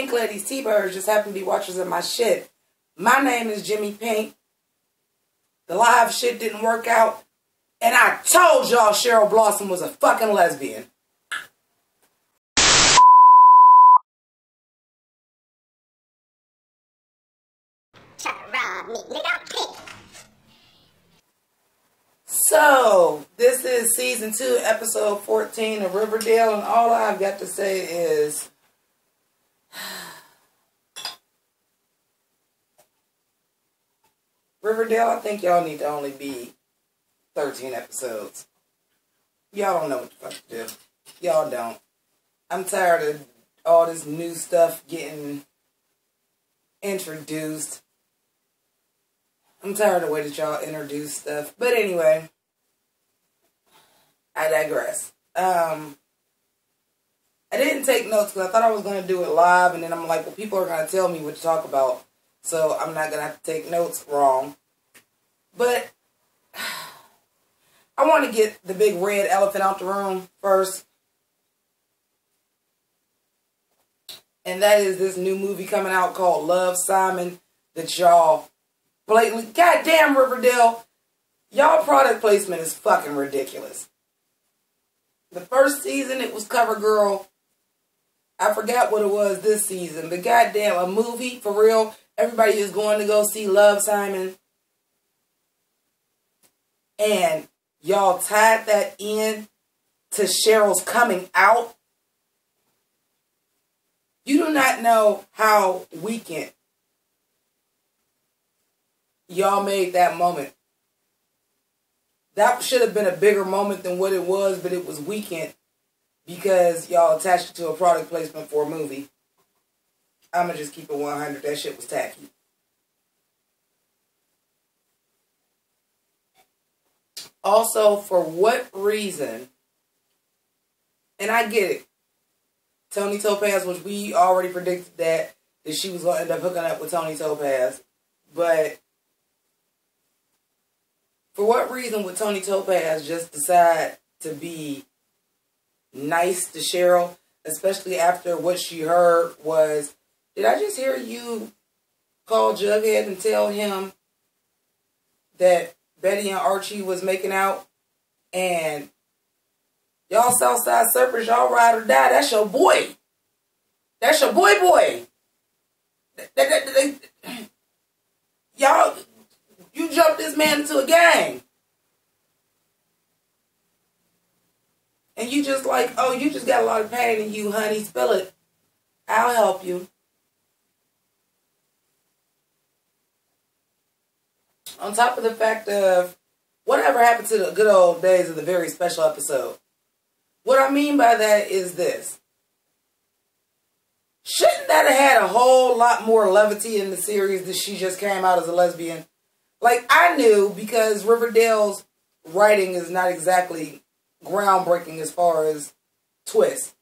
Pink Ladies T-Birds just happen to be watchers of my shit. My name is JImmiPynk. The live shit didn't work out. And I told y'all Cheryl Blossom was a fucking lesbian. So, this is season 2, episode 14 of Riverdale, and all I've got to say is Riverdale, I think y'all need to only be 13 episodes. Y'all don't know what the fuck to do. Y'all don't. I'm tired of all this new stuff getting introduced. I'm tired of the way that y'all introduce stuff. But anyway, I digress. I didn't take notes because I thought I was going to do it live. And then I'm like, well, people are going to tell me what to talk about. So I'm not going to have to take notes wrong. But I want to get the big red elephant out the room first. And that is this new movie coming out called Love, Simon, that y'all blatantly, goddamn Riverdale, y'all product placement is fucking ridiculous. The first season, it was CoverGirl. I forgot what it was this season. But goddamn, a movie, for real. Everybody is going to go see Love, Simon. And y'all tied that in to Cheryl's coming out. You do not know how weekend y'all made that moment. That should have been a bigger moment than what it was, but it was weekend because y'all attached it to a product placement for a movie. I'm going to just keep it 100. That shit was tacky. Also, for what reason, and I get it, Tony Topaz, which we already predicted that she was going to end up hooking up with Tony Topaz, but for what reason would Tony Topaz just decide to be nice to Cheryl, especially after what she heard was, did I just hear you call Jughead and tell him that Betty and Archie was making out and y'all Southside Surfers, y'all ride or die, that's your boy. That's your boy. Y'all, you jumped this man into a gang. And you just like, oh, you just got a lot of pain in you, honey. Spill it. I'll help you. On top of the fact of whatever happened to the good old days of the very special episode. What I mean by that is this. Shouldn't that have had a whole lot more levity in the series that she just came out as a lesbian? Like, I knew because Riverdale's writing is not exactly groundbreaking as far as twists.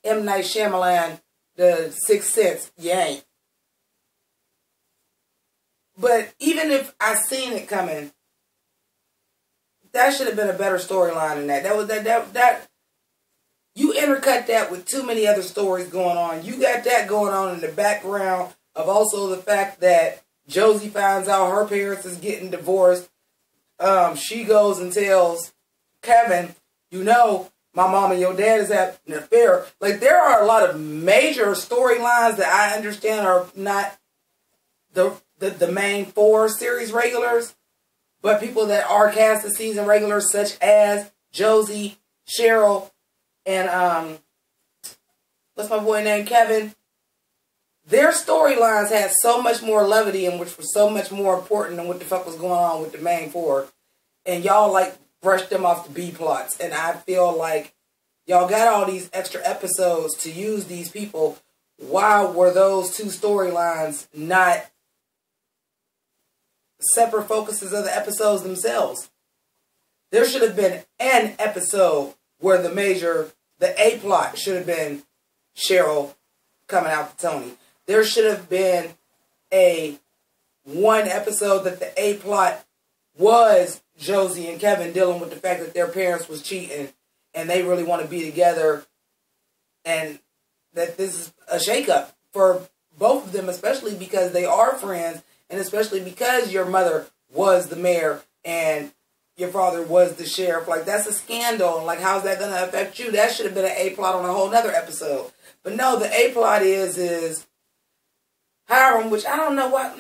M. Night Shyamalan, The Sixth Sense, you ain't. But even if I seen it coming, that should have been a better storyline than that. That you intercut that with too many other stories going on. You got that going on in the background of also the fact that Josie finds out her parents is getting divorced. She goes and tells Kevin, you know, my mom and your dad is having an affair. Like, there are a lot of major storylines that I understand are not the main 4 series regulars, but people that are cast as season regulars, such as Josie, Cheryl, and what's my boy named Kevin. Their storylines had so much more levity and which was so much more important than what the fuck was going on with the main 4. And y'all like brushed them off the B plots. And I feel like y'all got all these extra episodes to use these people. Why were those 2 storylines not separate focuses of the episodes themselves? There should have been an episode where the A plot should have been Cheryl coming out to Tony. There should have been one episode that the A plot was Josie and Kevin dealing with the fact that their parents was cheating and they really want to be together and that this is a shakeup for both of them, especially because they are friends, and especially because your mother was the mayor and your father was the sheriff. Like, that's a scandal. And, like, how's that going to affect you? That should have been an A-plot on a whole nother episode. But no, the A-plot is Hiram, which I don't know what...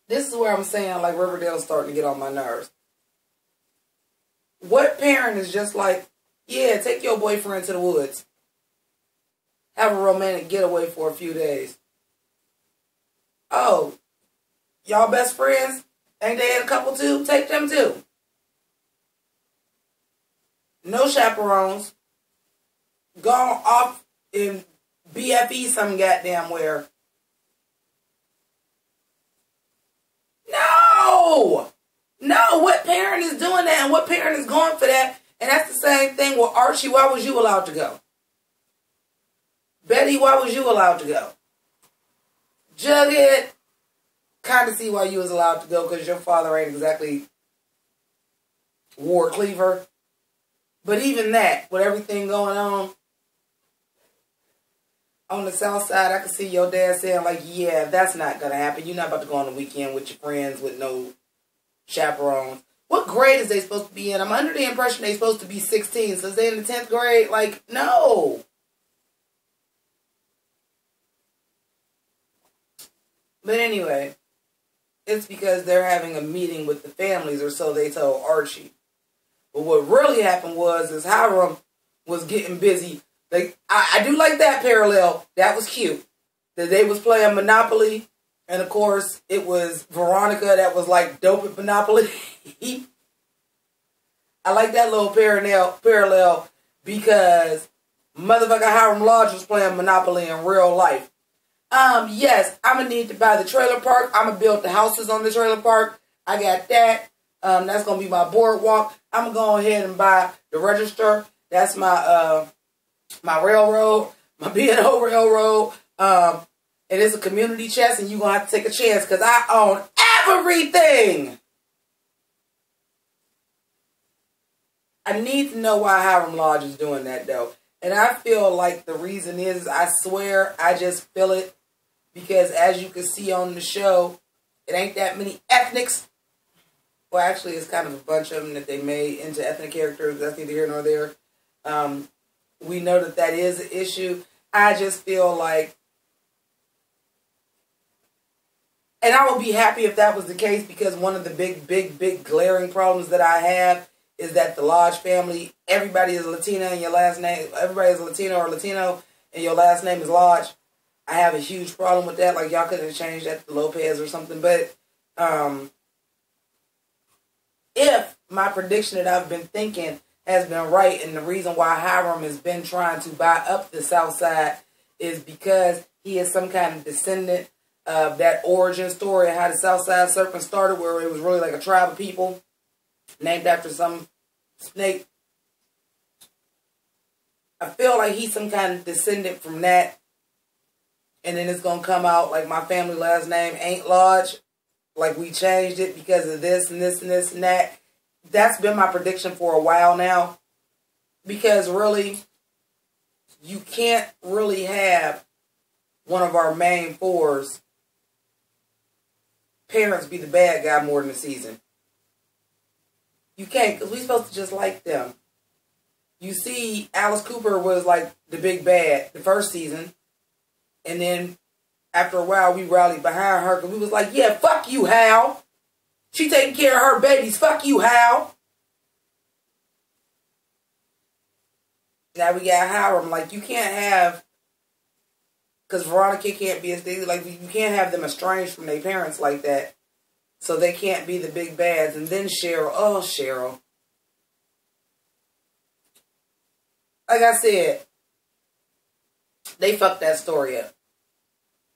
This is where I'm saying, like, Riverdale's starting to get on my nerves. What parent is just like, yeah, take your boyfriend to the woods. Have a romantic getaway for a few days. Oh, y'all best friends? Ain't they in a couple too? Take them too. No chaperones. Gone off in BFE some goddamn where. No! No, what parent is doing that and what parent is going for that? And that's the same thing with Archie. Why was you allowed to go? Betty, why was you allowed to go? Jughead, kind of see why you was allowed to go because your father ain't exactly War Cleaver. But even that, with everything going on the south side, I could see your dad saying, like, yeah, that's not going to happen. You're not about to go on the weekend with your friends with no chaperones. What grade is they supposed to be in? I'm under the impression they're supposed to be 16. So is they in the 10th grade? Like, no. But anyway, it's because they're having a meeting with the families, or so they told Archie. But what really happened is Hiram was getting busy. Like, I do like that parallel. That was cute. That they was playing Monopoly. And, of course, it was Veronica that was, like, dope at Monopoly. I like that little parallel because motherfucker Hiram Lodge was playing Monopoly in real life. Yes, I'm going to need to buy the trailer park. I'm going to build the houses on the trailer park. I got that. That's going to be my boardwalk. I'm going to go ahead and buy the register. That's my my railroad, my B&O railroad. And it's a community chest, and you're going to have to take a chance because I own everything. I need to know why Hiram Lodge is doing that, though. And I feel like the reason is, I swear, I just feel it. Because as you can see on the show, it ain't that many ethnics. Well, actually, it's kind of a bunch of them that they made into ethnic characters. That's neither here nor there. We know that that is an issue. I just feel like, and I would be happy if that was the case, because one of the big glaring problems that I have is that the Lodge family, everybody is Latina and your last name, everybody is Latino or Latino and your last name is Lodge. I have a huge problem with that. Like, y'all could have changed that to Lopez or something. But if my prediction that I've been thinking has been right, and the reason why Hiram has been trying to buy up the South Side is because he is some kind of descendant of that origin story of how the South Side Serpent started, where it was really like a tribe of people named after some snake. I feel like he's some kind of descendant from that. And then it's going to come out like my family last name ain't Lodge. Like, we changed it because of this and this and this and that. That's been my prediction for a while now. Because really, you can't really have one of our main fours parents be the bad guy more than a season. You can't, because we're supposed to just like them. You see, Alice Cooper was like the big bad the first season. And then, after a while, we rallied behind her because we was like, yeah, fuck you, Hal. She taking care of her babies. Fuck you, Hal. Now we got Hiram. Like, you can't have, because Veronica can't be like, you can't have them estranged from their parents like that. So they can't be the big bads. And then Cheryl. Oh, Cheryl. Like I said, they fucked that story up.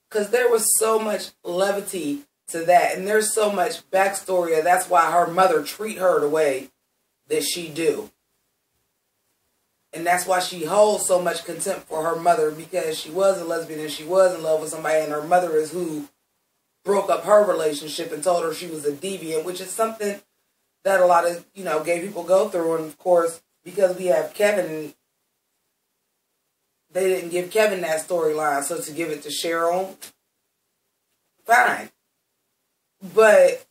Because there was so much levity to that. And there's so much backstory. That's why her mother treat her the way that she do. And that's why she holds so much contempt for her mother. Because she was a lesbian and she was in love with somebody. And her mother is who broke up her relationship and told her she was a deviant. Which is something that a lot of, gay people go through. And of course, because we have Kevin they didn't give Kevin that storyline, so to give it to Cheryl, fine. But,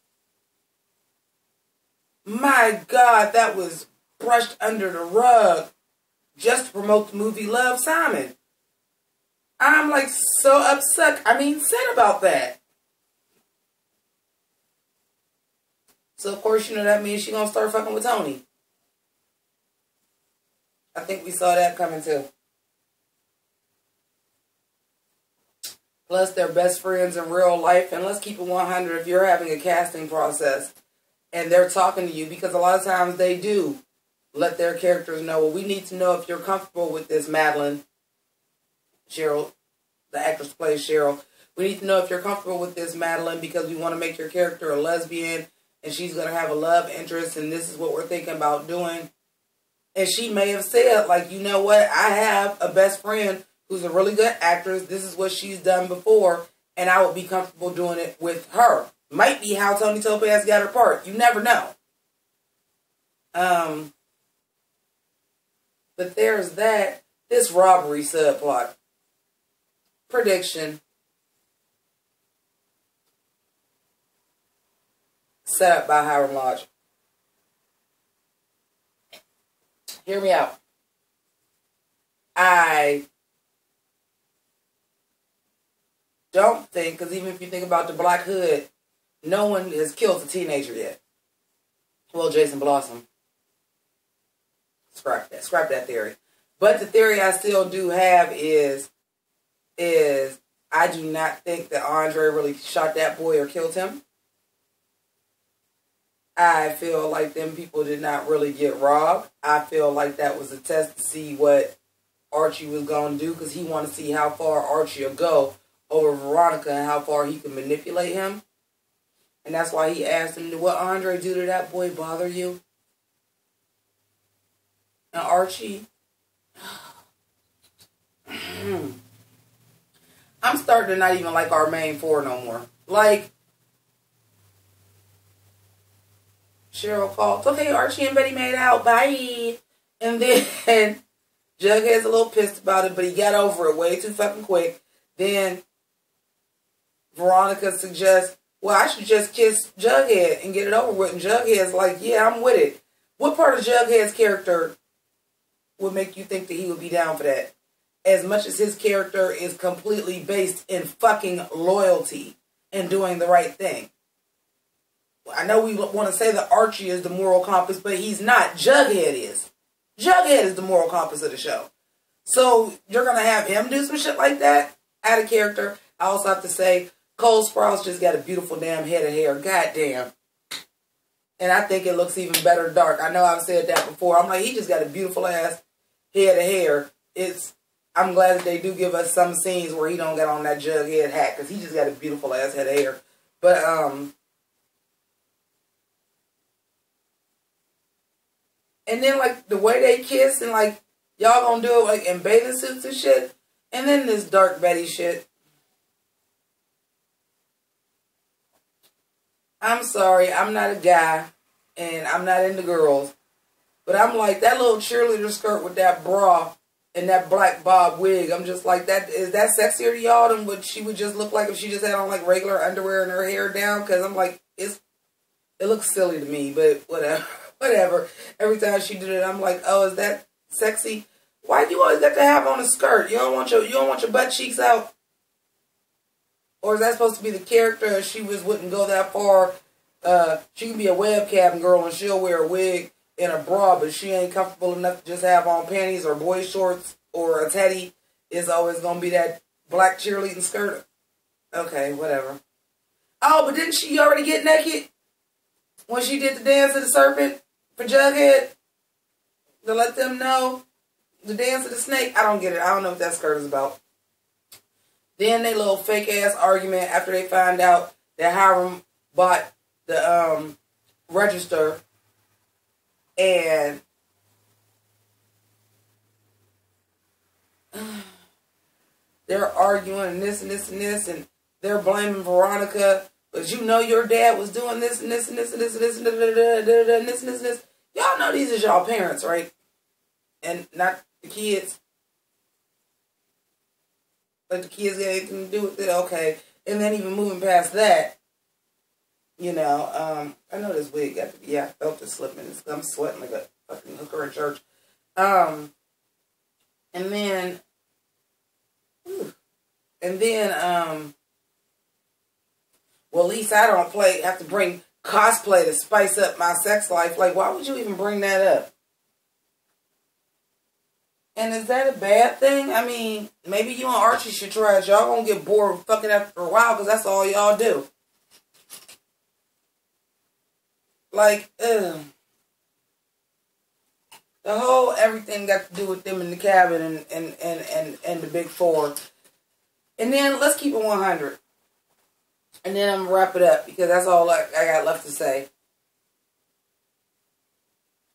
my God, that was brushed under the rug just to promote the movie Love, Simon. I'm like so upset about that. So, of course, you know that means she's going to start fucking with Tony. I think we saw that coming too. Plus, they're best friends in real life. And let's keep it 100 if you're having a casting process and they're talking to you, because a lot of times they do let their characters know, well, we need to know if you're comfortable with this, Madeline. Cheryl, the actress who plays Cheryl. We need to know if you're comfortable with this, Madeline, because we want to make your character a lesbian and she's going to have a love interest and this is what we're thinking about doing. And she may have said, like, you know what? I have a best friend who's a really good actress. This is what she's done before, and I would be comfortable doing it with her. Might be how Tony Topaz got her part. You never know. But there's that. This robbery subplot. Prediction. Set up by Hiram Lodge. Hear me out. I don't think, because even if you think about the Black Hood, no one has killed a teenager yet. Well, Jason Blossom. Scrap that theory. But the theory I still do have is I do not think that Andre really shot that boy or killed him. I feel like them people did not really get robbed. I feel like that was a test to see what Archie was going to do, because he wanted to see how far Archie will go over Veronica and how far he can manipulate him. And that's why he asked him, what Andre do to that boy bother you? And Archie, I'm starting to not even like our main four no more. Like, Cheryl calls, okay, Archie and Betty made out, bye. And then Jughead's a little pissed about it, but he got over it way too fucking quick. Then Veronica suggests, well, I should just kiss Jughead and get it over with. And Jughead's like, yeah, I'm with it. What part of Jughead's character would make you think that he would be down for that? As much as his character is completely based in fucking loyalty and doing the right thing. I know we want to say that Archie is the moral compass, but he's not. Jughead is. Jughead is the moral compass of the show. So you're going to have him do some shit like that? Out of character. I also have to say, Cole Sprouse just got a beautiful damn head of hair. God damn. And I think it looks even better dark. I know I've said that before. I'm like, he just got a beautiful ass head of hair. I'm glad that they do give us some scenes where he don't get on that Jughead hat, because he just got a beautiful ass head of hair. But, and then, like, the way they kiss and, like, y'all gonna do it, like, in bathing suits and shit. And then this Dark Betty shit. I'm sorry, I'm not a guy, and I'm not into girls. But I'm like, that little cheerleader skirt with that bra and that black bob wig, I'm just like, is that sexier to y'all than what she would just look like if she just had on, like, regular underwear and her hair down? Because I'm like, it looks silly to me, but whatever. Whatever. Every time she did it, I'm like, oh, is that sexy? Why do you always got to have on a skirt? You don't want your butt cheeks out? Or is that supposed to be the character? She wouldn't go that far. She can be a webcam girl and she'll wear a wig and a bra, but she ain't comfortable enough to just have on panties or boy shorts or a teddy. It's always going to be that black cheerleading skirt. Okay, whatever. Oh, but didn't she already get naked when she did the dance of the serpent for Jughead? To let them know the dance of the snake? I don't get it. I don't know what that skirt is about. Then they little fake ass argument after they find out that Hiram bought the register, and they're arguing and this and this and this, and they're blaming Veronica, but you know your dad was doing this and this and this and this and this and this and this. Y'all know these is y'all parents, right? And not the kids. Like the kids got anything to do with it? Okay. And then even moving past that, you know, I know this wig got to be, I felt it slipping. I'm sweating like a fucking hooker in church. And then, well, at least I don't have to bring cosplay to spice up my sex life. Like, why would you even bring that up? And is that a bad thing? I mean, maybe you and Archie should try it. Y'all gonna get bored fucking after a while because that's all y'all do. Like, the whole everything got to do with them in the cabin and the big four. And then let's keep it 100. And then I'm going to wrap it up because that's all I got left to say.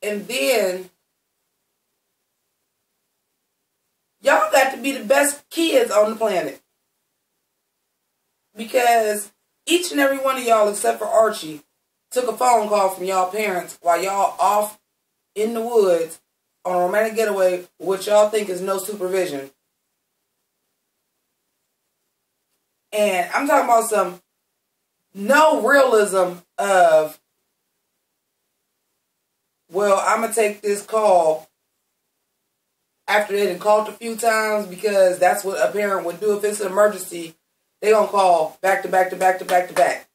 And then, y'all got to be the best kids on the planet. Because each and every one of y'all, except for Archie, took a phone call from y'all parents while y'all off in the woods on a romantic getaway, which y'all think is no supervision. And I'm talking about some no realism of, well, I'm going to take this call after they done called a few times because that's what a parent would do if it's an emergency. They going to call back to back to back to back to back.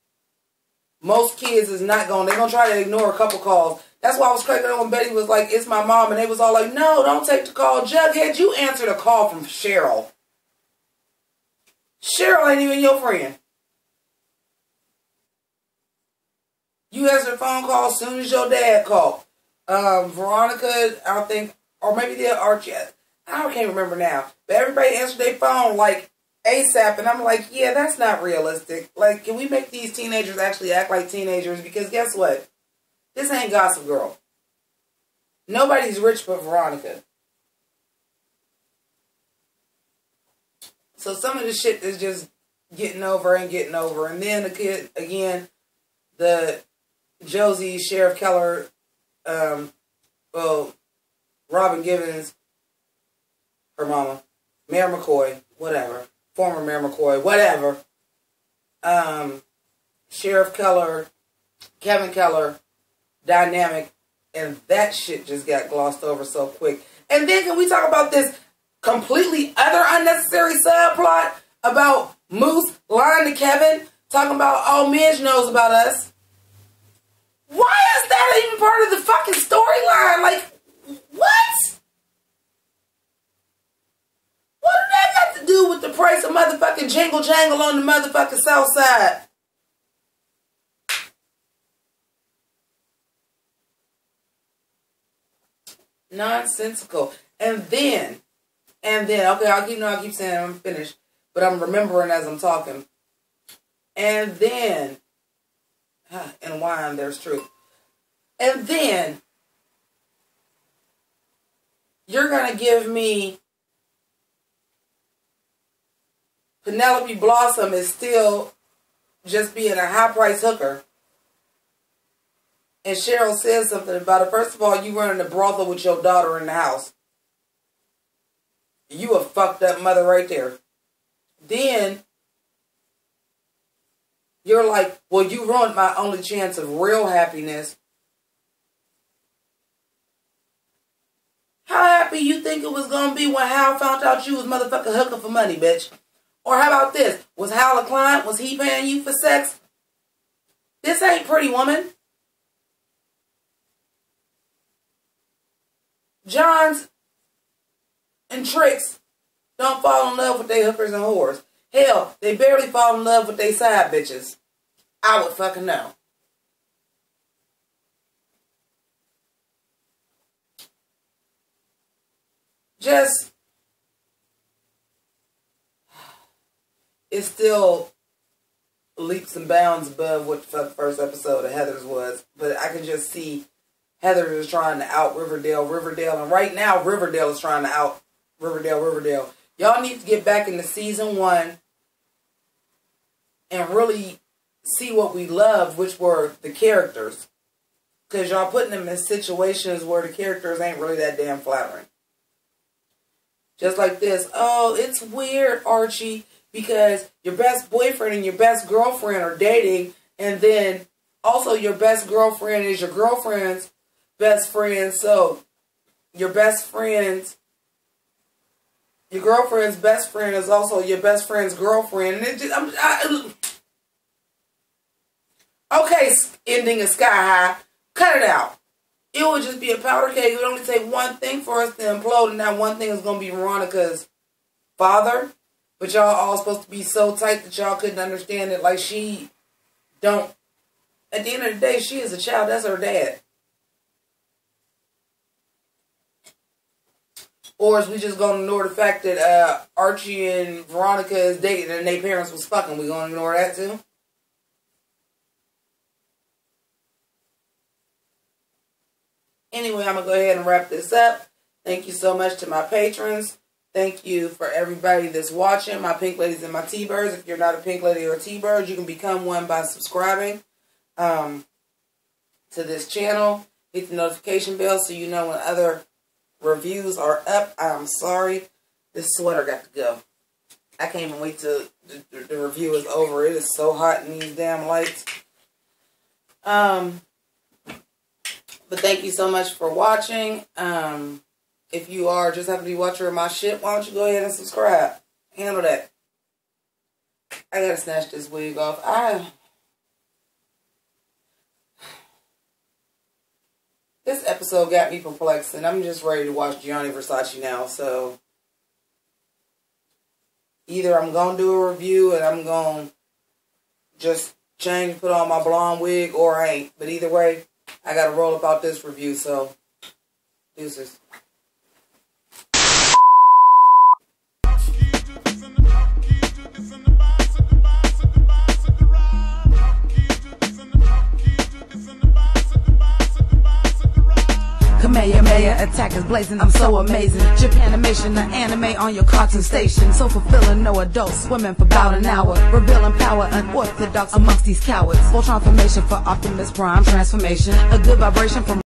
Most kids is not going, they're going to try to ignore a couple calls. That's why I was cracking up when Betty was like, it's my mom. And they was all like, no, don't take the call. Jughead, you answered a call from Cheryl. Cheryl ain't even your friend. You answered a phone call as soon as your dad called. Veronica, I don't think, or maybe they're Archie. I can't remember now. But everybody answered their phone like ASAP. And I'm like, yeah, that's not realistic. Like, can we make these teenagers actually act like teenagers? Because guess what? This ain't Gossip Girl. Nobody's rich but Veronica. So some of the shit is just getting over. And then the kid, again, the Josie, Sheriff Keller, Robin Givens, her mama, Mayor McCoy, whatever. Former Mayor McCoy, whatever. Sheriff Keller, Kevin Keller, dynamic, and that shit just got glossed over so quick. And then can we talk about this completely other unnecessary subplot about Moose lying to Kevin, talking about, oh, Midge knows about us. Why is that even part of the fucking storyline? Like, what? What do that got to do with the price of motherfucking Jingle Jangle on the motherfucking South Side? Nonsensical. And then, okay, I'll keep saying I'm finished, but I'm remembering as I'm talking. And then, in wine, there's truth. And then, you're going to give me Penelope Blossom is still just being a high-price hooker. And Cheryl says something about it. First of all, you running a brothel with your daughter in the house. You a fucked up mother right there. Then, you're like, well, you ruined my only chance of real happiness. How happy you think it was going to be when Hal found out you was motherfucking hooking for money, bitch? Or how about this? Was Hal a client? Was he paying you for sex? This ain't Pretty Woman. Johns and Tricks don't fall in love with their hookers and whores. Hell, they barely fall in love with their side bitches. I would fucking know. Just, it's still leaps and bounds above what the first episode of Heather's was. But I can just see Heather is trying to out Riverdale, and right now Riverdale is trying to out Riverdale. Y'all need to get back into season 1 and really see what we loved, which were the characters. Because y'all putting them in situations where the characters ain't really that damn flattering. Just like this. Oh, it's weird, Archie, because your best boyfriend and your best girlfriend are dating, and then also your best girlfriend is your girlfriend's best friend. So your girlfriend's best friend is also your best friend's girlfriend. And it just, okay, ending is sky high. Cut it out. It would just be a powder keg. It would only take one thing for us to implode, and that one thing is going to be Veronica's father. But y'all all supposed to be so tight that y'all couldn't understand it. Like, she don't. At the end of the day, she is a child. That's her dad. Or is we just going to ignore the fact that Archie and Veronica is dating and their parents was fucking? We going to ignore that too? Anyway, I'm going to go ahead and wrap this up. Thank you so much to my patrons. Thank you for everybody that's watching, my pink ladies and my T-birds. If you're not a pink lady or a T-bird, you can become one by subscribing to this channel. Hit the notification bell so you know when other reviews are up. I'm sorry. This sweater got to go. I can't even wait till the review is over. It is so hot in these damn lights. But thank you so much for watching. If you are just happen to be a watcher of my shit, why don't you go ahead and subscribe? Handle that. I gotta snatch this wig off. This episode got me perplexed, and I'm just ready to watch Gianni Versace now, so either I'm gonna do a review and I'm gonna just change and put on my blonde wig, or I ain't. But either way, I gotta roll about this review, so deuces. Kamehameha attack is blazing, I'm so amazing. Japanimation, the anime on your cartoon station. So fulfilling, no adults swimming for about an hour. Revealing power, unorthodox amongst these cowards. Full transformation for Optimus Prime transformation. A good vibration from